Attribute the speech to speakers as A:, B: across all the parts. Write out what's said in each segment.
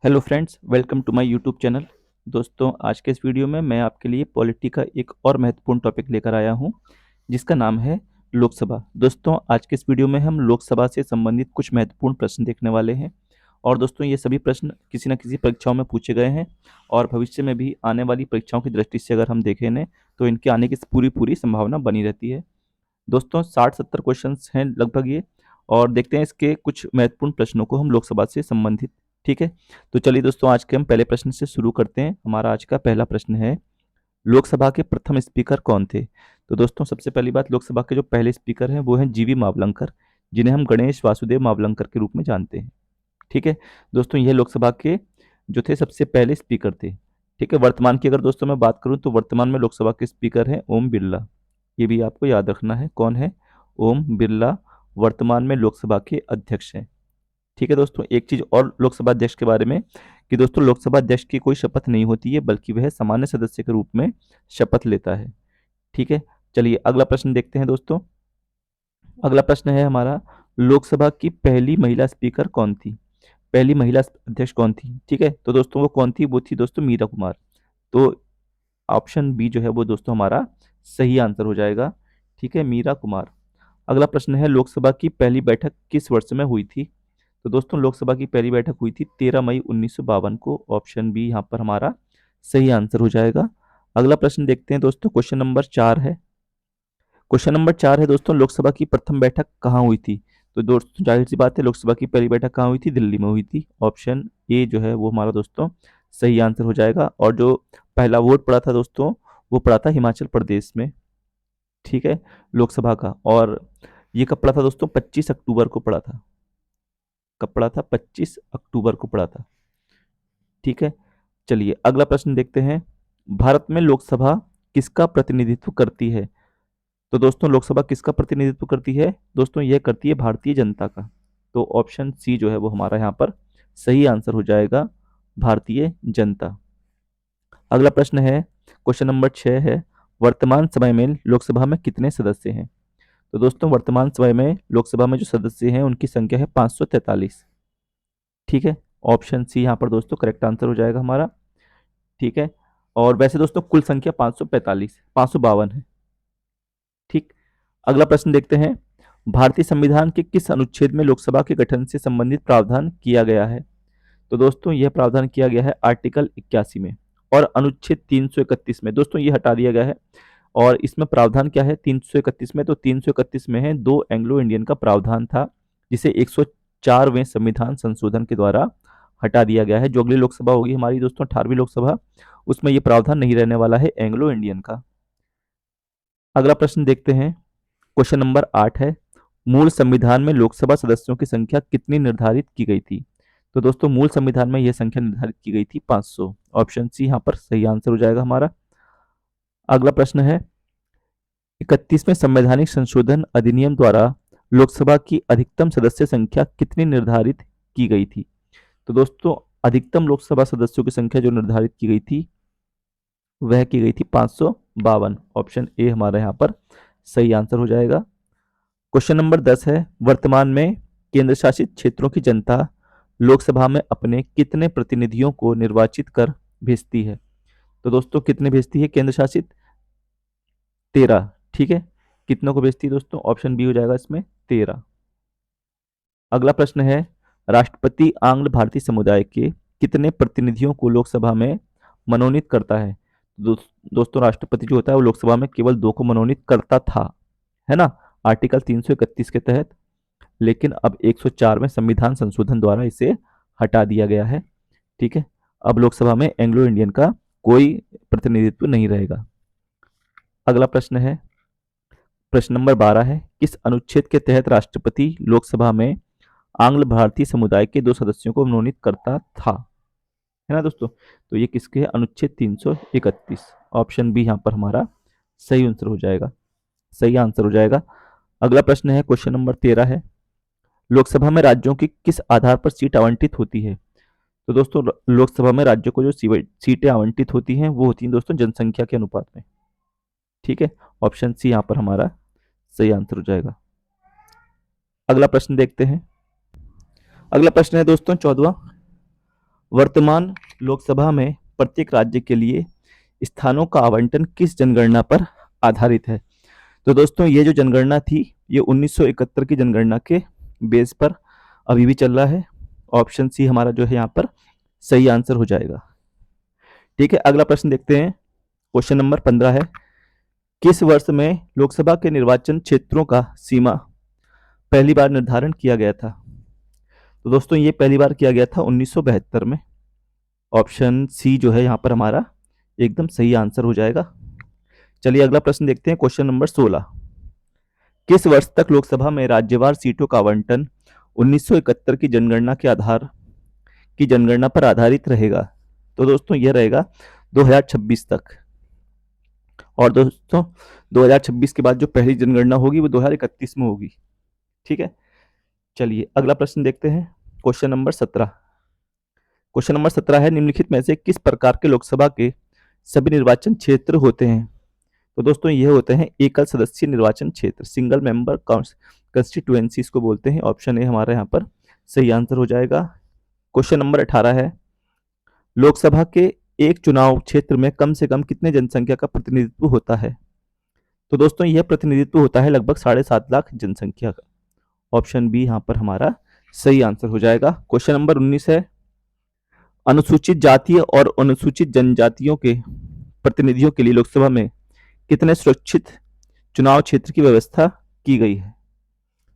A: Hello friends, welcome to my YouTube channel. दोस्तों, आज के इस वीडियो में मैं आपके लिए पॉलिटी का एक और महत्वपूर्ण टॉपिक लेकर आया हूं, जिसका नाम है लोकसभा। दोस्तों, आज के इस वीडियो में हम लोकसभा से संबंधित कुछ महत्वपूर्ण प्रश्न देखने वाले हैं। और दोस्तों, ये सभी प्रश्न किसी न किसी परीक्षाओं में पूछे गए हैं और भविष्य में भी आने वाली परीक्षाओं की दृष्टि से अगर हम देखें इन्हें, तो इनके आने की पूरी पूरी संभावना बनी रहती है। दोस्तों, 60-70 क्वेश्चंस हैं लगभग ये। और देखते हैं इसके कुछ महत्वपूर्ण प्रश्नों को हम लोकसभा से संबंधित। ठीक है, तो चलिए दोस्तों, आज के हम पहले प्रश्न से शुरू करते हैं। हमारा आज का पहला प्रश्न है, लोकसभा के प्रथम स्पीकर कौन थे? तो दोस्तों, सबसे पहली बात, लोकसभा के जो पहले स्पीकर हैं वो हैं जीवी मावलंकर, जिन्हें हम गणेश वासुदेव मावलंकर के रूप में जानते हैं। ठीक है दोस्तों, यह लोकसभा के जो थे सबसे पहले स्पीकर थे। ठीक है, वर्तमान की अगर दोस्तों मैं बात करूं तो वर्तमान में लोकसभा के स्पीकर हैं ओम बिरला। ये भी आपको याद रखना है, कौन है? ओम बिरला वर्तमान में लोकसभा के अध्यक्ष हैं। ठीक है दोस्तों, एक चीज और लोकसभा अध्यक्ष के बारे में, कि दोस्तों लोकसभा अध्यक्ष की कोई शपथ नहीं होती है, बल्कि वह सामान्य सदस्य के रूप में शपथ लेता है। ठीक है, चलिए अगला प्रश्न देखते हैं दोस्तों। अगला प्रश्न है हमारा, लोकसभा की पहली महिला स्पीकर कौन थी? पहली महिला अध्यक्ष कौन थी? ठीक है, तो दोस्तों वो कौन थी? वो थी दोस्तों मीरा कुमार। तो ऑप्शन बी जो है वो दोस्तों हमारा सही आंसर हो जाएगा। ठीक है, मीरा कुमार। अगला प्रश्न है, लोकसभा की पहली बैठक किस वर्ष में हुई थी? तो दोस्तों लोकसभा की पहली बैठक हुई थी 13 मई 1952 को। ऑप्शन बी यहाँ पर हमारा सही आंसर हो जाएगा। अगला प्रश्न देखते हैं दोस्तों, क्वेश्चन नंबर 4 है। क्वेश्चन नंबर 4 है दोस्तों, लोकसभा की प्रथम बैठक कहाँ हुई थी? तो दोस्तों जाहिर सी बात है, लोकसभा की पहली बैठक कहाँ हुई थी? दिल्ली में हुई थी। ऑप्शन ए जो है वो हमारा दोस्तों सही आंसर हो जाएगा। और जो पहला वोट पड़ा था दोस्तों, वो पड़ा था हिमाचल प्रदेश में। ठीक है, लोकसभा का। और ये कब पड़ा था दोस्तों? 25 अक्टूबर को पड़ा था। कब पड़ा था? 25 अक्टूबर को पड़ा था। ठीक है, चलिए अगला प्रश्न देखते हैं। भारत में लोकसभा किसका प्रतिनिधित्व करती है? तो दोस्तों लोकसभा किसका प्रतिनिधित्व करती है? दोस्तों यह करती है भारतीय जनता का। तो ऑप्शन सी जो है वो हमारा यहाँ पर सही आंसर हो जाएगा, भारतीय जनता। अगला प्रश्न है, क्वेश्चन नंबर 6 है, वर्तमान समय में लोकसभा में कितने सदस्य हैं? तो दोस्तों वर्तमान समय में लोकसभा में जो सदस्य हैं उनकी संख्या है 543। ठीक है, ऑप्शन सी यहाँ पर दोस्तों करेक्ट आंसर हो जाएगा हमारा। ठीक है, और वैसे दोस्तों कुल संख्या 552 है। ठीक, अगला प्रश्न देखते हैं। भारतीय संविधान के किस अनुच्छेद में लोकसभा के गठन से संबंधित प्रावधान किया गया है? तो दोस्तों यह प्रावधान किया गया है आर्टिकल 81 में, और अनुच्छेद 331 में दोस्तों ये हटा दिया गया है। और इसमें प्रावधान क्या है 331 में? तो 331 में है, दो एंग्लो इंडियन का प्रावधान था, जिसे 104वें संविधान संशोधन के द्वारा हटा दिया गया है। जो अगली लोकसभा होगी हमारी दोस्तों 18वीं लोकसभा, उसमें यह प्रावधान नहीं रहने वाला है एंग्लो इंडियन का। अगला प्रश्न देखते हैं, क्वेश्चन नंबर 8 है, मूल संविधान में लोकसभा सदस्यों की संख्या कितनी निर्धारित की गई थी? तो दोस्तों मूल संविधान में यह संख्या निर्धारित की गई थी 500। ऑप्शन सी यहाँ पर सही आंसर हो जाएगा हमारा। अगला प्रश्न है, 31वें संवैधानिक संशोधन अधिनियम द्वारा लोकसभा की अधिकतम सदस्य संख्या कितनी निर्धारित की गई थी? तो दोस्तों अधिकतम लोकसभा सदस्यों की संख्या जो निर्धारित की गई थी वह की गई थी 552। ऑप्शन ए हमारा यहाँ पर सही आंसर हो जाएगा। क्वेश्चन नंबर 10 है, वर्तमान में केंद्र शासित क्षेत्रों की जनता लोकसभा में अपने कितने प्रतिनिधियों को निर्वाचित कर भेजती है? तो दोस्तों कितने भेजती है केंद्र शासित? 13। ठीक है, कितनों को भेजती है दोस्तों? ऑप्शन बी हो जाएगा इसमें 13। अगला प्रश्न है, राष्ट्रपति आंग्ल भारतीय समुदाय के कितने प्रतिनिधियों को लोकसभा में मनोनीत करता है? दोस्तों राष्ट्रपति जो होता है वो लोकसभा में केवल 2 को मनोनीत करता था, है ना, आर्टिकल 331 के तहत। लेकिन अब 104 में संविधान संशोधन द्वारा इसे हटा दिया गया है। ठीक है, अब लोकसभा में एंग्लो इंडियन का कोई प्रतिनिधित्व नहीं रहेगा। अगला प्रश्न है, प्रश्न नंबर 12 है, किस अनुच्छेद के तहत राष्ट्रपति लोकसभा में आंग्ल भारतीय समुदाय के 2 सदस्यों को मनोनीत करता था? है ना दोस्तों, तो ये किसके है? अनुच्छेद 331। ऑप्शन बी यहाँ पर हमारा सही आंसर हो जाएगा, सही आंसर हो जाएगा। अगला प्रश्न है, क्वेश्चन नंबर 13 है, लोकसभा में राज्यों की किस आधार पर सीट आवंटित होती है? तो दोस्तों लोकसभा में राज्यों को जो सीटें आवंटित होती हैं वो होती हैं दोस्तों जनसंख्या के अनुपात में। ठीक है, ऑप्शन सी यहाँ पर हमारा सही आंसर हो जाएगा। अगला प्रश्न देखते हैं। अगला प्रश्न है दोस्तों 14वां, वर्तमान लोकसभा में प्रत्येक राज्य के लिए स्थानों का आवंटन किस जनगणना पर आधारित है? तो दोस्तों ये जो जनगणना थी ये 1971 की जनगणना के बेस पर अभी भी चल रहा है। ऑप्शन सी हमारा जो है यहाँ पर सही आंसर हो जाएगा। ठीक है, अगला प्रश्न देखते हैं। क्वेश्चन नंबर 15 है, किस वर्ष में लोकसभा के निर्वाचन क्षेत्रों का सीमा पहली बार निर्धारण किया गया था? तो दोस्तों ये पहली बार किया गया था 1972 में। ऑप्शन सी जो है यहाँ पर हमारा एकदम सही आंसर हो जाएगा। चलिए अगला प्रश्न देखते हैं। क्वेश्चन नंबर 16, किस वर्ष तक लोकसभा में राज्यवार सीटों का आवंटन 1971 की जनगणना पर आधारित रहेगा? तो दोस्तों यह रहेगा 2026 तक। और दोस्तों 2026 के बाद जो पहली जनगणना होगी वो 2031 में होगी। ठीक है, चलिए अगला प्रश्न देखते हैं। क्वेश्चन नंबर 17, क्वेश्चन नंबर 17 है, निम्नलिखित में से किस प्रकार के लोकसभा के सभी निर्वाचन क्षेत्र होते हैं? तो दोस्तों ये होते हैं एकल सदस्यीय निर्वाचन क्षेत्र, सिंगल मेंबर कंस्टिट्यूएंसी इसको बोलते हैं। ऑप्शन ए हमारा यहाँ पर सही आंसर हो जाएगा। क्वेश्चन नंबर 18 है, लोकसभा के एक चुनाव क्षेत्र में कम से कम कितने जनसंख्या का प्रतिनिधित्व होता है? तो दोस्तों यह प्रतिनिधित्व होता है लगभग 7.5 लाख जनसंख्या का। ऑप्शन बी यहाँ पर हमारा सही आंसर हो जाएगा। क्वेश्चन नंबर 19 है, अनुसूचित जातीय और अनुसूचित जनजातियों के प्रतिनिधियों के लिए लोकसभा में कितने सुरक्षित चुनाव क्षेत्र की व्यवस्था की गई है?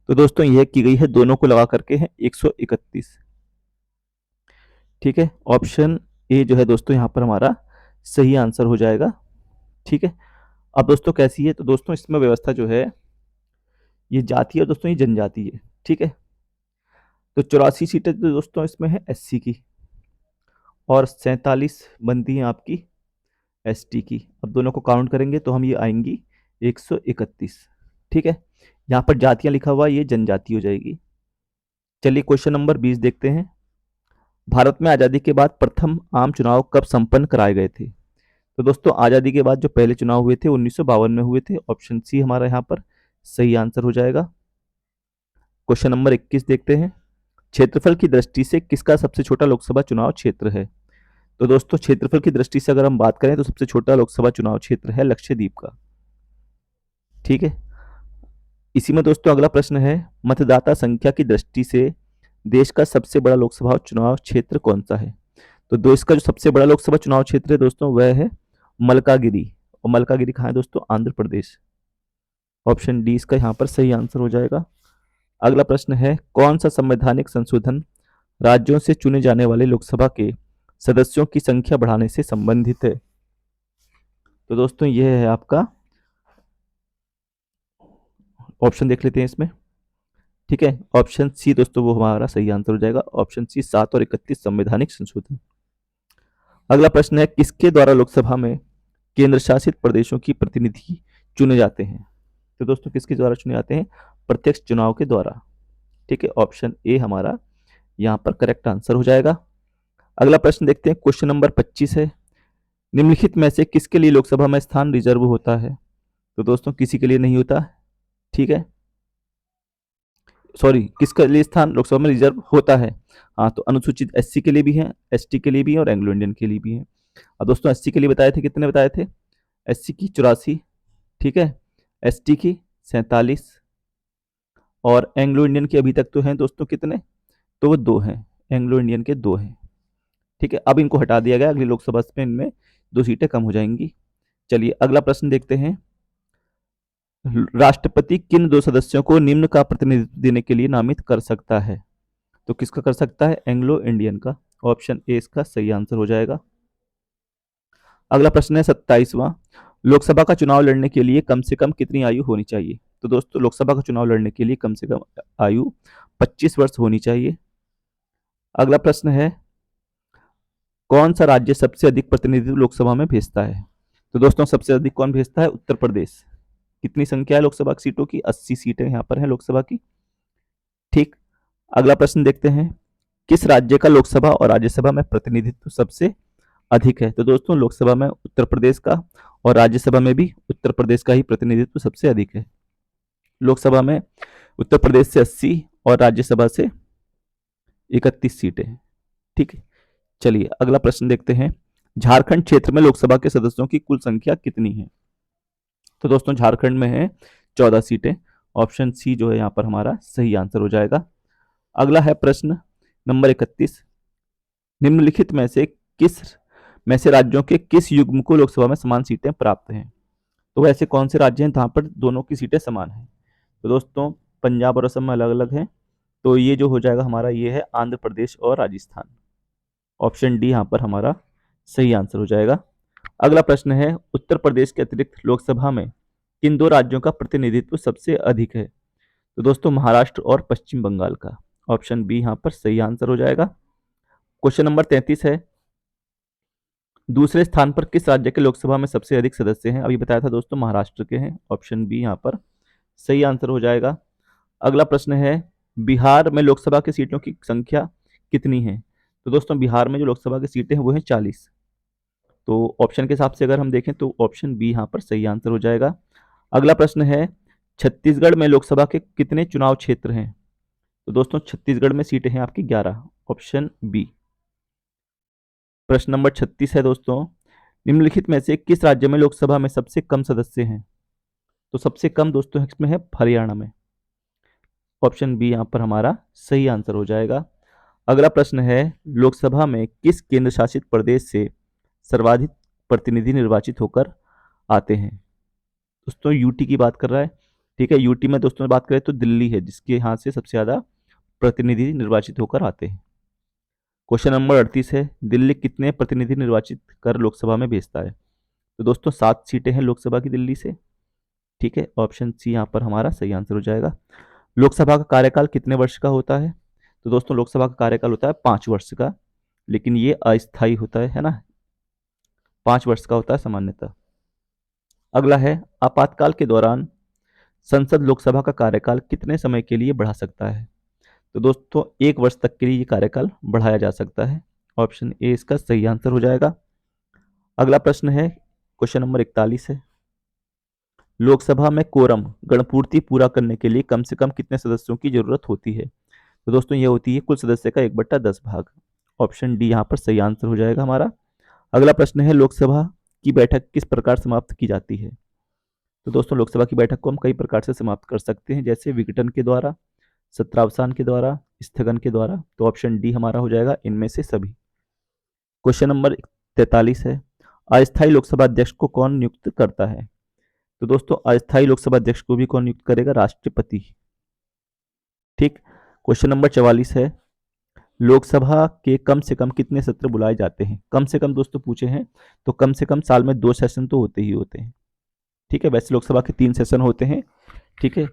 A: तो दोस्तों यह की गई है दोनों को लगा करके है 131। ठीक है, ऑप्शन ए जो है दोस्तों यहाँ पर हमारा सही आंसर हो जाएगा। ठीक है, अब दोस्तों कैसी है? तो दोस्तों इसमें व्यवस्था जो है ये जाति है दोस्तों, ये जनजाति है। ठीक है, तो 84 सीटें तो दोस्तों इसमें है एससी की और 47 बनती हैं आपकी एसटी की। अब दोनों को काउंट करेंगे तो हम ये आएंगी 131। ठीक है, यहाँ पर जातियां लिखा हुआ ये जनजाति हो जाएगी। चलिए क्वेश्चन नंबर 20 देखते हैं। भारत में आज़ादी के बाद प्रथम आम चुनाव कब संपन्न कराए गए थे? तो दोस्तों आज़ादी के बाद जो पहले चुनाव हुए थे 1952 में हुए थे। ऑप्शन सी हमारा यहाँ पर सही आंसर हो जाएगा। क्वेश्चन नंबर 21 देखते हैं, क्षेत्रफल की दृष्टि से किसका सबसे छोटा लोकसभा चुनाव क्षेत्र है? तो दोस्तों क्षेत्रफल की दृष्टि से अगर हम बात करें तो सबसे छोटा लोकसभा चुनाव क्षेत्र है लक्षद्वीप का। ठीक है, इसी में दोस्तों अगला प्रश्न है, मतदाता संख्या की दृष्टि से देश का सबसे बड़ा लोकसभा चुनाव क्षेत्र कौन सा है? तो देश का जो सबसे बड़ा लोकसभा चुनाव क्षेत्र है दोस्तों वह है मलकागिरी। और मलकागिरी कहाँ है दोस्तों? आंध्र प्रदेश। ऑप्शन डी इसका यहाँ पर सही आंसर हो जाएगा। अगला प्रश्न है, कौन सा संवैधानिक संशोधन राज्यों से चुने जाने वाले लोकसभा के सदस्यों की संख्या बढ़ाने से संबंधित है? तो दोस्तों यह है आपका, ऑप्शन देख लेते हैं इसमें। ठीक है, ऑप्शन सी दोस्तों वो हमारा सही आंसर हो जाएगा। ऑप्शन सी 7 और 31 संवैधानिक संशोधन। अगला प्रश्न है, किसके द्वारा लोकसभा में केंद्र शासित प्रदेशों की प्रतिनिधि चुने जाते हैं? तो दोस्तों किसके द्वारा चुने जाते हैं? प्रत्यक्ष चुनाव के द्वारा। ठीक है, ऑप्शन ए हमारा यहाँ पर करेक्ट आंसर हो जाएगा। अगला प्रश्न देखते हैं। क्वेश्चन नंबर 25 है, निम्नलिखित में से किसके लिए लोकसभा में स्थान रिजर्व होता है? तो दोस्तों किसी के लिए नहीं होता। ठीक है, सॉरी, किसके लिए स्थान लोकसभा में रिजर्व होता है? हाँ, तो अनुसूचित एससी के लिए भी है, एसटी के लिए भी है और एंग्लो इंडियन के लिए भी है। अब दोस्तों एससी के लिए बताए थे, कितने बताए थे? एससी की 84, ठीक है, एसटी की 47 और एंग्लो इंडियन के अभी तक तो हैं दोस्तों कितने? तो वो 2 हैं, एंग्लो इंडियन के 2 हैं। ठीक है, अब इनको हटा दिया गया, अगली लोकसभा में इनमें 2 सीटें कम हो जाएंगी। चलिए अगला प्रश्न देखते हैं। राष्ट्रपति किन 2 सदस्यों को निम्न का प्रतिनिधित्व देने के लिए नामित कर सकता है? तो किसका कर सकता है? एंग्लो इंडियन का। ऑप्शन ए इसका सही आंसर हो जाएगा। अगला प्रश्न है 27वां, लोकसभा का चुनाव लड़ने के लिए कम से कम कितनी आयु होनी चाहिए? तो दोस्तों लोकसभा का चुनाव लड़ने के लिए कम से कम आयु 25 वर्ष होनी चाहिए। अगला प्रश्न है, कौन सा राज्य सबसे अधिक प्रतिनिधित्व लोकसभा में भेजता है? तो दोस्तों सबसे अधिक कौन भेजता है? उत्तर प्रदेश। कितनी संख्या है लोकसभा की सीटों की? 80 सीटें यहाँ पर हैं लोकसभा की। ठीक, अगला प्रश्न देखते हैं, किस राज्य का लोकसभा और राज्यसभा में प्रतिनिधित्व सबसे अधिक है? तो दोस्तों लोकसभा में उत्तर प्रदेश का और राज्यसभा में भी उत्तर प्रदेश का ही प्रतिनिधित्व सबसे अधिक है। लोकसभा में उत्तर प्रदेश से 80 और राज्यसभा से 31 सीटें हैं। ठीक है, चलिए अगला प्रश्न देखते हैं। झारखंड क्षेत्र में लोकसभा के सदस्यों की कुल संख्या कितनी है? तो दोस्तों झारखंड में है 14 सीटें। ऑप्शन सी जो है यहाँ पर हमारा सही आंसर हो जाएगा। अगला है प्रश्न नंबर 31। निम्नलिखित में से राज्यों के किस युग्म को लोकसभा में समान सीटें प्राप्त हैं? तो ऐसे कौन से राज्य हैं जहां पर दोनों की सीटें समान हैं? तो दोस्तों पंजाब और असम में अलग अलग है, तो ये जो हो जाएगा हमारा ये है आंध्र प्रदेश और राजस्थान। ऑप्शन डी यहाँ पर हमारा सही आंसर हो जाएगा। अगला प्रश्न है उत्तर प्रदेश के अतिरिक्त लोकसभा में किन दो राज्यों का प्रतिनिधित्व सबसे अधिक है? तो दोस्तों महाराष्ट्र और पश्चिम बंगाल का। ऑप्शन बी यहाँ पर सही आंसर हो जाएगा। क्वेश्चन नंबर 33 है, दूसरे स्थान पर किस राज्य के लोकसभा में सबसे अधिक सदस्य हैं? अभी बताया था दोस्तों महाराष्ट्र के हैं। ऑप्शन बी यहाँ पर सही आंसर हो जाएगा। अगला प्रश्न है बिहार में लोकसभा की सीटों की संख्या कितनी है? तो दोस्तों बिहार में जो लोकसभा की सीटें हैं वो हैं 40। तो ऑप्शन के हिसाब से अगर हम देखें तो ऑप्शन बी यहाँ पर सही आंसर हो जाएगा। अगला प्रश्न है छत्तीसगढ़ में लोकसभा के कितने चुनाव क्षेत्र हैं? तो दोस्तों छत्तीसगढ़ में सीटें हैं आपकी 11। Option B. प्रश्न नंबर 36 है दोस्तों, निम्नलिखित में से किस राज्य में लोकसभा में सबसे कम सदस्य हैं? तो सबसे कम दोस्तों इसमें है हरियाणा में। ऑप्शन बी यहाँ पर हमारा सही आंसर हो जाएगा। अगला प्रश्न है लोकसभा में किस केंद्र शासित प्रदेश से सर्वाधिक प्रतिनिधि निर्वाचित होकर आते हैं? दोस्तों यूटी की बात कर रहा है। ठीक है, यूटी में दोस्तों बात करें तो दिल्ली है जिसके यहाँ से सबसे ज्यादा प्रतिनिधि निर्वाचित होकर आते हैं। क्वेश्चन नंबर 38 है, दिल्ली कितने प्रतिनिधि निर्वाचित कर लोकसभा में भेजता है? तो दोस्तों 7 सीटें हैं लोकसभा की दिल्ली से। ठीक है, ऑप्शन सी यहाँ पर हमारा सही आंसर हो जाएगा। लोकसभा का कार्यकाल कितने वर्ष का होता है? तो दोस्तों लोकसभा का कार्यकाल होता है 5 वर्ष का, लेकिन ये अस्थायी होता है ना, 5 वर्ष का होता है सामान्यतः। अगला है आपातकाल के दौरान संसद लोकसभा का कार्यकाल कितने समय के लिए बढ़ा सकता है? तो दोस्तों 1 वर्ष तक के लिए ये कार्यकाल बढ़ाया जा सकता है। ऑप्शन ए इसका सही आंसर हो जाएगा। अगला प्रश्न है क्वेश्चन नंबर 41 है, लोकसभा में कोरम गणपूर्ति पूरा करने के लिए कम से कम कितने सदस्यों की जरूरत होती है? तो दोस्तों ये होती है कुल सदस्य का 1/10 भाग। ऑप्शन डी यहाँ पर सही आंसर हो जाएगा हमारा। अगला प्रश्न है लोकसभा की बैठक किस प्रकार समाप्त की जाती है? तो दोस्तों लोकसभा की बैठक को हम कई प्रकार से समाप्त कर सकते हैं, जैसे विघटन के द्वारा, सत्रावसान के द्वारा, स्थगन के द्वारा। तो ऑप्शन डी हमारा हो जाएगा इनमें से सभी। क्वेश्चन नंबर 43 है, अस्थायी लोकसभा अध्यक्ष को कौन नियुक्त करता है? तो दोस्तों अस्थायी लोकसभा अध्यक्ष को भी कौन नियुक्त करेगा? राष्ट्रपति। ठीक। क्वेश्चन नंबर 44 है, लोकसभा के कम से कम कितने सत्र बुलाए जाते हैं? कम से कम दोस्तों पूछे हैं, तो कम से कम साल में 2 सेशन तो होते ही होते हैं। ठीक है, वैसे लोकसभा के 3 सेशन होते हैं। ठीक है,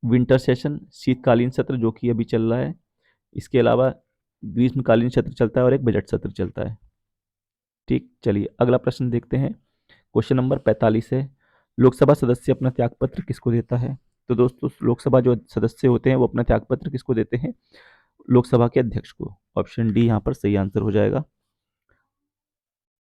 A: विंटर सेशन, शीतकालीन सत्र जो कि अभी चल रहा है, इसके अलावा ग्रीष्मकालीन सत्र चलता है और एक बजट सत्र चलता है। ठीक, चलिए अगला प्रश्न देखते हैं। क्वेश्चन नंबर 45 है, लोकसभा सदस्य अपना त्यागपत्र किसको देता है? तो दोस्तों लोकसभा जो सदस्य होते हैं वो अपना त्यागपत्र किसको देते हैं? लोकसभा के अध्यक्ष को। ऑप्शन डी यहाँ पर सही आंसर हो जाएगा।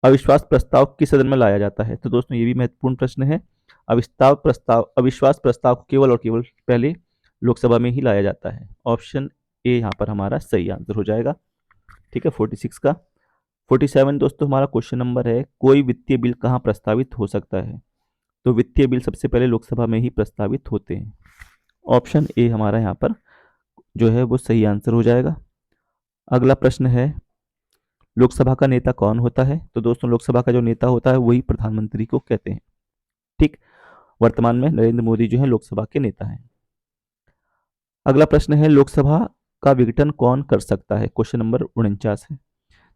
A: अविश्वास प्रस्ताव किस सदन में लाया जाता है? तो दोस्तों ये भी महत्वपूर्ण प्रश्न है। अविश्वास प्रस्ताव को केवल और केवल पहले लोकसभा में ही लाया जाता है। ऑप्शन ए यहाँ पर हमारा सही आंसर हो जाएगा। ठीक है, 46 का। 47 दोस्तों हमारा क्वेश्चन नंबर है, कोई वित्तीय बिल कहाँ प्रस्तावित हो सकता है? तो वित्तीय बिल सबसे पहले लोकसभा में ही प्रस्तावित होते हैं। ऑप्शन ए हमारा यहाँ पर जो है वो सही आंसर हो जाएगा। अगला प्रश्न है, लोकसभा का नेता कौन होता है? तो दोस्तों लोकसभा का जो नेता होता है वही प्रधानमंत्री को कहते हैं। ठीक, वर्तमान में नरेंद्र मोदी जो है लोकसभा के नेता हैं। अगला प्रश्न है, लोकसभा का विघटन कौन कर सकता है? क्वेश्चन नंबर 49 है।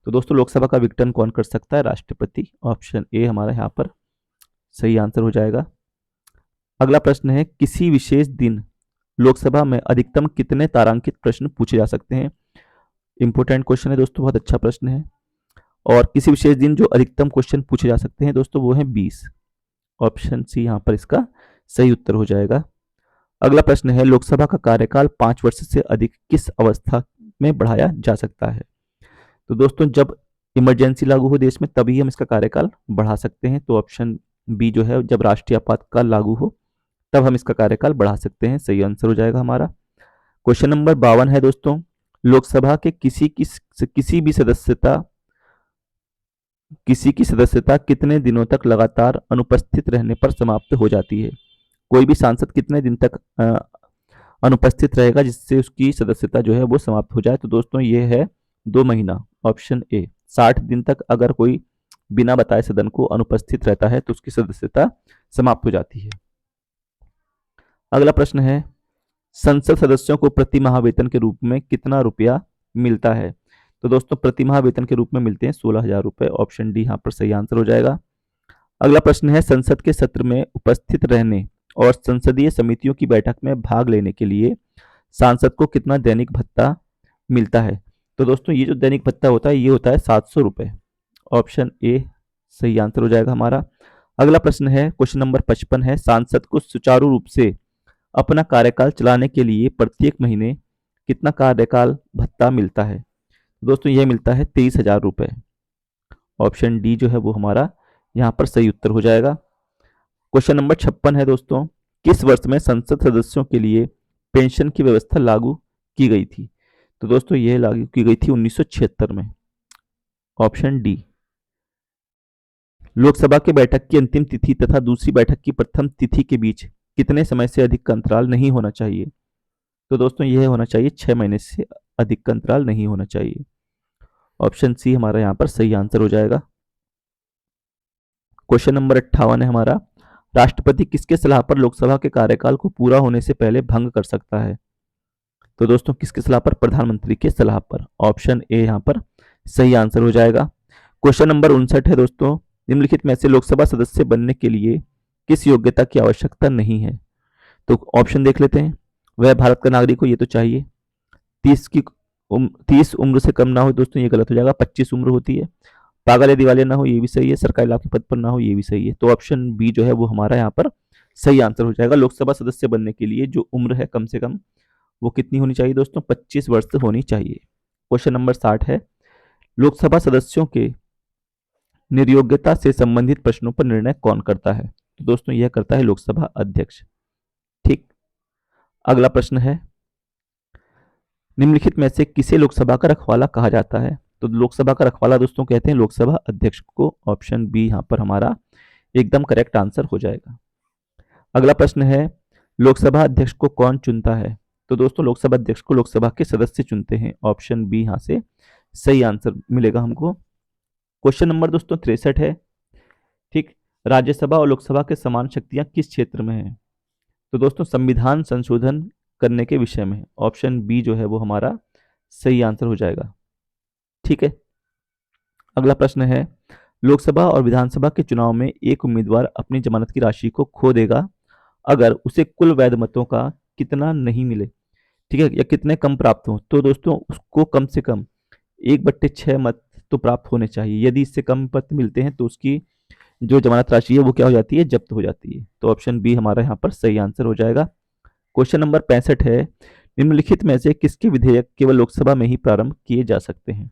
A: तो दोस्तों लोकसभा का विघटन कौन कर सकता है? राष्ट्रपति। ऑप्शन ए हमारा यहाँ पर सही आंसर हो जाएगा। अगला प्रश्न है, किसी विशेष दिन लोकसभा में अधिकतम कितने तारांकित प्रश्न पूछे जा सकते हैं? इंपोर्टेंट क्वेश्चन है दोस्तों, बहुत अच्छा प्रश्न है। और किसी विशेष दिन जो अधिकतम क्वेश्चन पूछे जा सकते हैं दोस्तों वो है 20। ऑप्शन सी यहाँ पर इसका सही उत्तर हो जाएगा। अगला प्रश्न है, लोकसभा का कार्यकाल 5 वर्ष से अधिक किस अवस्था में बढ़ाया जा सकता है? तो दोस्तों जब इमरजेंसी लागू हो देश में तभी हम इसका कार्यकाल बढ़ा सकते हैं। तो ऑप्शन बी जो है, जब राष्ट्रीय आपातकाल लागू हो तब हम इसका कार्यकाल बढ़ा सकते हैं। सही आंसर हो जाएगा हमारा। क्वेश्चन नंबर 52 है दोस्तों, लोकसभा के किसी की सदस्यता कितने दिनों तक लगातार अनुपस्थित रहने पर समाप्त हो जाती है? कोई भी सांसद कितने दिन तक अनुपस्थित रहेगा जिससे उसकी सदस्यता जो है वो समाप्त हो जाए? तो दोस्तों ये है 2 महीना, ऑप्शन ए। 60 दिन तक अगर कोई बिना बताए सदन को अनुपस्थित रहता है तो उसकी सदस्यता समाप्त हो जाती है। अगला प्रश्न है, संसद सदस्यों को प्रति माह वेतन के रूप में कितना रुपया मिलता है? तो दोस्तों प्रति माह वेतन के रूप में मिलते हैं 16,000 रुपए। ऑप्शन डी यहाँ पर सही आंसर हो जाएगा। अगला प्रश्न है, संसद के सत्र में उपस्थित रहने और संसदीय समितियों की बैठक में भाग लेने के लिए सांसद को कितना दैनिक भत्ता मिलता है? तो दोस्तों ये जो दैनिक भत्ता होता है ये होता है 700 रुपए। ऑप्शन ए सही आंसर हो जाएगा हमारा। अगला प्रश्न है, क्वेश्चन नंबर 55 है, सांसद को सुचारू रूप से अपना कार्यकाल चलाने के लिए प्रत्येक महीने कितना कार्यकाल भत्ता मिलता है? दोस्तों यह मिलता है 23,000 रुपए। ऑप्शन डी जो है वो हमारा यहाँ पर सही उत्तर हो जाएगा। क्वेश्चन नंबर 56 है दोस्तों, किस वर्ष में संसद सदस्यों के लिए पेंशन की व्यवस्था लागू की गई थी? तो दोस्तों यह लागू की गई थी 1976 में। Option D. लोकसभा की बैठक की अंतिम तिथि तथा दूसरी बैठक की प्रथम तिथि के बीच कितने समय से अधिक का अंतराल नहीं होना चाहिए? तो दोस्तों यह होना चाहिए 6 महीने से अधिक का अंतराल नहीं होना चाहिए। ऑप्शन सी हमारा यहाँ पर सही आंसर हो जाएगा। क्वेश्चन नंबर 58 है हमारा, राष्ट्रपति किसके सलाह पर लोकसभा के कार्यकाल को पूरा होने से पहले भंग कर सकता है? तो दोस्तों किसकी सलाह पर? प्रधानमंत्री के सलाह पर। ऑप्शन ए यहाँ पर सही आंसर हो जाएगा। क्वेश्चन नंबर 59 है दोस्तों, निम्नलिखित में से लोकसभा सदस्य बनने के लिए किस योग्यता की आवश्यकता नहीं है? तो ऑप्शन देख लेते हैं। वह भारत का नागरिक हो, ये तो चाहिए। 30 उम्र से कम ना हो, दोस्तों ये गलत हो जाएगा, 25 उम्र होती है। पागल या दिवालिया ना हो, ये भी सही है। सरकारी लाभ के पद पर ना हो, ये भी सही है। तो ऑप्शन बी जो है वो हमारा यहाँ पर सही आंसर हो जाएगा। लोकसभा सदस्य बनने के लिए जो उम्र है कम से कम वो कितनी होनी चाहिए दोस्तों? 25 वर्ष होनी चाहिए। क्वेश्चन नंबर 60 है, लोकसभा सदस्यों के निर्योग्यता से संबंधित प्रश्नों पर निर्णय कौन करता है? तो दोस्तों यह करता है लोकसभा अध्यक्ष। ठीक। अगला प्रश्न है, निम्नलिखित में से किसे लोकसभा का रखवाला कहा जाता है? तो लोकसभा का रखवाला दोस्तों कहते हैं लोकसभा अध्यक्ष को। ऑप्शन बी यहाँ पर हमारा एकदम करेक्ट आंसर हो जाएगा। अगला प्रश्न है, लोकसभा अध्यक्ष को कौन चुनता है? तो दोस्तों लोकसभा अध्यक्ष को लोकसभा के सदस्य चुनते हैं। ऑप्शन बी यहाँ से सही आंसर मिलेगा हमको। क्वेश्चन नंबर दोस्तों 63 है। ठीक, राज्यसभा और लोकसभा के समान शक्तियां किस क्षेत्र में है? तो दोस्तों संविधान संशोधन करने के विषय में। ऑप्शन बी जो है वो हमारा सही आंसर हो जाएगा। ठीक है। अगला प्रश्न है, लोकसभा और विधानसभा के चुनाव में एक उम्मीदवार अपनी जमानत की राशि को खो देगा अगर उसे कुल वैध मतों का कितना नहीं मिले, ठीक है, या कितने कम प्राप्त हो? तो दोस्तों उसको कम से कम 1/6 मत तो प्राप्त होने चाहिए। यदि इससे कम मत मिलते हैं तो उसकी जो जमानत राशि है वो क्या हो जाती है? जब्त हो जाती है। तो ऑप्शन बी हमारा यहाँ पर सही आंसर हो जाएगा। क्वेश्चन नंबर 65 है, निम्नलिखित में से किसके विधेयक केवल लोकसभा में ही प्रारंभ किए जा सकते हैं?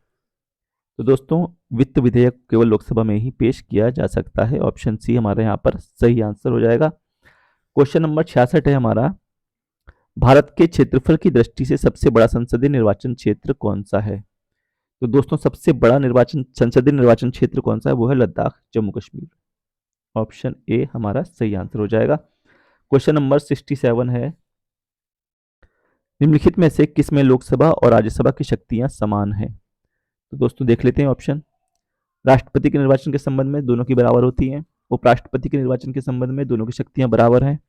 A: तो दोस्तों वित्त विधेयक केवल लोकसभा में ही पेश किया जा सकता है। ऑप्शन सी हमारे यहाँ पर सही आंसर हो जाएगा। क्वेश्चन नंबर 66 है हमारा, भारत के क्षेत्रफल की दृष्टि से सबसे बड़ा संसदीय निर्वाचन क्षेत्र कौन सा है? तो दोस्तों सबसे बड़ा संसदीय निर्वाचन क्षेत्र कौन सा है? वो है लद्दाख जम्मू कश्मीर। ऑप्शन ए हमारा सही आंसर हो जाएगा। क्वेश्चन नंबर 67 है, निम्नलिखित में से किसमें लोकसभा और राज्यसभा की शक्तियां समान हैं? तो दोस्तों देख लेते हैं ऑप्शन। राष्ट्रपति के निर्वाचन के संबंध में दोनों की बराबर होती हैं। उपराष्ट्रपति के निर्वाचन के संबंध में दोनों की शक्तियां बराबर हैं।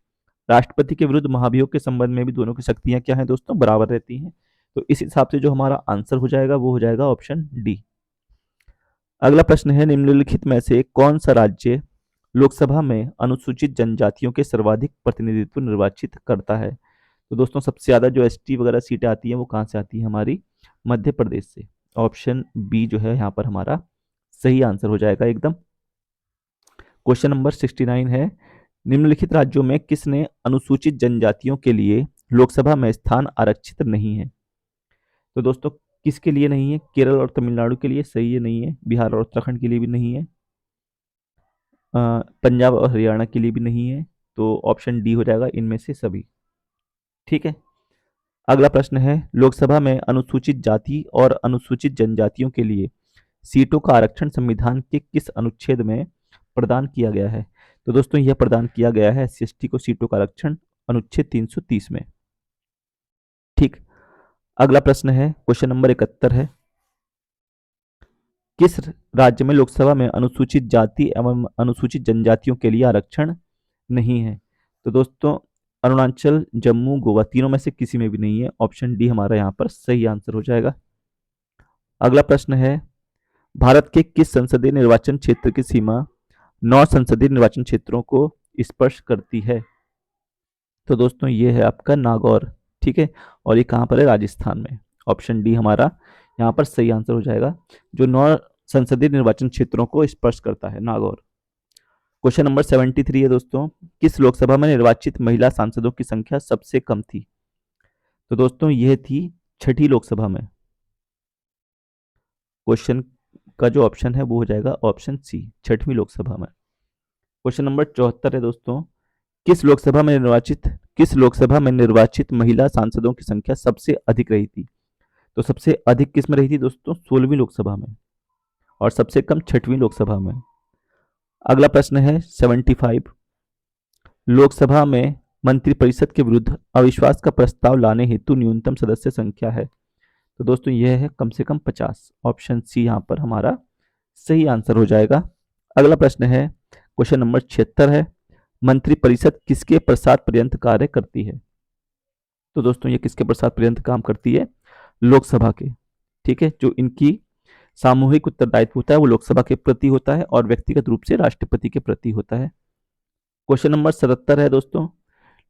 A: राष्ट्रपति के विरुद्ध महाभियोग के संबंध में भी दोनों की शक्तियां क्या हैं दोस्तों? बराबर रहती हैं। तो इस हिसाब से जो हमारा आंसर हो जाएगा वो हो जाएगा ऑप्शन डी। अगला प्रश्न है, निम्नलिखित में से कौन सा राज्य लोकसभा में अनुसूचित जनजातियों के सर्वाधिक प्रतिनिधित्व निर्वाचित करता है? तो दोस्तों सबसे ज्यादा जो एसटी वगैरह सीटें आती हैं वो कहाँ से आती है? हमारी मध्य प्रदेश से। ऑप्शन बी जो है यहाँ पर हमारा सही आंसर हो जाएगा एकदम। क्वेश्चन नंबर 69 है, निम्नलिखित राज्यों में किसने अनुसूचित जनजातियों के लिए लोकसभा में स्थान आरक्षित नहीं है? तो दोस्तों किसके लिए नहीं है? केरल और तमिलनाडु के लिए सही है, नहीं है। बिहार और उत्तराखंड के लिए भी नहीं है। पंजाब और हरियाणा के लिए भी नहीं है। तो ऑप्शन डी हो जाएगा इनमें से सभी। ठीक है। अगला प्रश्न है, लोकसभा में अनुसूचित जाति और अनुसूचित जनजातियों के लिए सीटों का आरक्षण संविधान के किस अनुच्छेद में प्रदान किया गया है? तो दोस्तों यह प्रदान किया गया है एससी/एसटी को सीटों का आरक्षण अनुच्छेद 330 में। ठीक। अगला प्रश्न है, क्वेश्चन नंबर 71 है, किस राज्य में लोकसभा में अनुसूचित जाति एवं अनुसूचित जनजातियों के लिए आरक्षण नहीं है? तो दोस्तों अरुणाचल, जम्मू, गोवा तीनों में से किसी में भी नहीं है। ऑप्शन डी हमारा यहाँ पर सही आंसर हो जाएगा। अगला प्रश्न है, भारत के किस संसदीय निर्वाचन क्षेत्र की सीमा 9 संसदीय निर्वाचन क्षेत्रों को स्पर्श करती है? तो दोस्तों ये है आपका नागौर। ठीक है, और ये कहाँ पर है? राजस्थान में। ऑप्शन डी हमारा यहाँ पर सही आंसर हो जाएगा, जो 9 संसदीय निर्वाचन क्षेत्रों को स्पर्श करता है, नागौर। क्वेश्चन नंबर 73 है दोस्तों, किस लोकसभा में निर्वाचित महिला सांसदों की संख्या सबसे कम थी? तो दोस्तों यह थी छठी लोकसभा में। क्वेश्चन का जो ऑप्शन है वो हो जाएगा ऑप्शन सी, छठवीं लोकसभा में। क्वेश्चन नंबर 74 है दोस्तों, किस लोकसभा में निर्वाचित महिला सांसदों की संख्या सबसे अधिक रही थी? तो सबसे अधिक किस में रही थी दोस्तों? 16वीं लोकसभा में, और सबसे कम छठवीं लोकसभा में। अगला प्रश्न है 75, लोकसभा में मंत्रिपरिषद के विरुद्ध अविश्वास का प्रस्ताव लाने हेतु न्यूनतम सदस्य संख्या है? तो दोस्तों यह है कम से कम 50। ऑप्शन सी यहाँ पर हमारा सही आंसर हो जाएगा। अगला प्रश्न है क्वेश्चन नंबर 76 है, मंत्रिपरिषद किसके प्रसाद पर्यंत कार्य करती है? तो दोस्तों ये किसके प्रसाद पर्यंत काम करती है? लोकसभा के। ठीक है, जो इनकी सामूहिक उत्तरदायित्व होता है वो लोकसभा के प्रति होता है और व्यक्तिगत रूप से राष्ट्रपति के प्रति होता है। क्वेश्चन नंबर 77 है दोस्तों,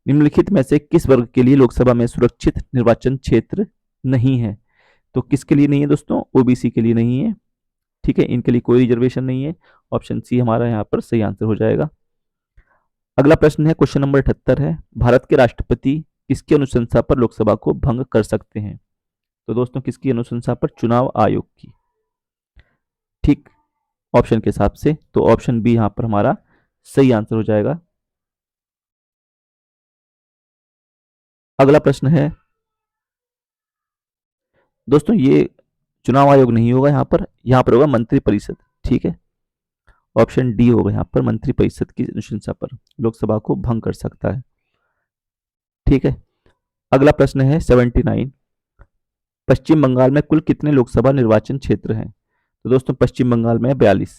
A: निम्नलिखित में से किस वर्ग के लिए लोकसभा में सुरक्षित निर्वाचन क्षेत्र नहीं है? तो किसके लिए नहीं है दोस्तों? ओबीसी के लिए नहीं है। ठीक है, इनके लिए कोई रिजर्वेशन नहीं है। ऑप्शन सी हमारा यहाँ पर सही आंसर हो जाएगा। अगला प्रश्न है क्वेश्चन नंबर 78 है, भारत के राष्ट्रपति किसकी अनुशंसा पर लोकसभा को भंग कर सकते हैं? तो दोस्तों किसकी अनुशंसा पर? चुनाव आयोग की। ठीक, ऑप्शन के हिसाब से तो ऑप्शन बी यहां पर हमारा सही आंसर हो जाएगा। अगला प्रश्न है दोस्तों, ये चुनाव आयोग नहीं होगा, यहां पर होगा मंत्रिपरिषद। ठीक है, ऑप्शन डी होगा यहां पर, मंत्रिपरिषद की अनुशंसा पर लोकसभा को भंग कर सकता है। ठीक है, अगला प्रश्न है 79, पश्चिम बंगाल में कुल कितने लोकसभा निर्वाचन क्षेत्र हैं? तो दोस्तों पश्चिम बंगाल में 42।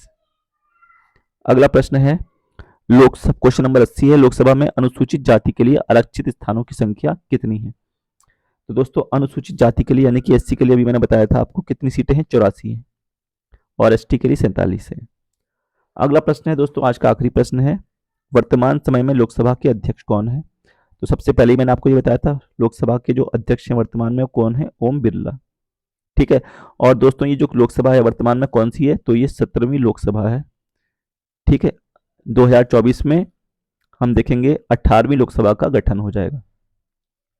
A: अगला प्रश्न है लोकसभा, क्वेश्चन नंबर 80 है, लोकसभा में अनुसूचित जाति के लिए आरक्षित स्थानों की संख्या कितनी है? तो दोस्तों अनुसूचित जाति के लिए यानी कि एससी के लिए अभी मैंने बताया था आपको कितनी सीटें हैं? 84 हैं, और एसटी के लिए 47 है। अगला प्रश्न है दोस्तों, आज का आखिरी प्रश्न है, वर्तमान समय में लोकसभा के अध्यक्ष कौन है? तो सबसे पहले मैंने आपको ये बताया था लोकसभा के जो अध्यक्ष हैं वर्तमान में वो कौन है? ओम बिरला। ठीक है, और दोस्तों ये जो लोकसभा है वर्तमान में कौन सी है? तो ये 17वीं लोकसभा है। ठीक है, 2024 में हम देखेंगे 18वीं लोकसभा का गठन हो जाएगा।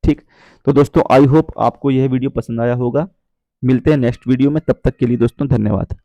A: ठीक, तो दोस्तों आई होप आपको यह वीडियो पसंद आया होगा। मिलते हैं नेक्स्ट वीडियो में, तब तक के लिए दोस्तों धन्यवाद।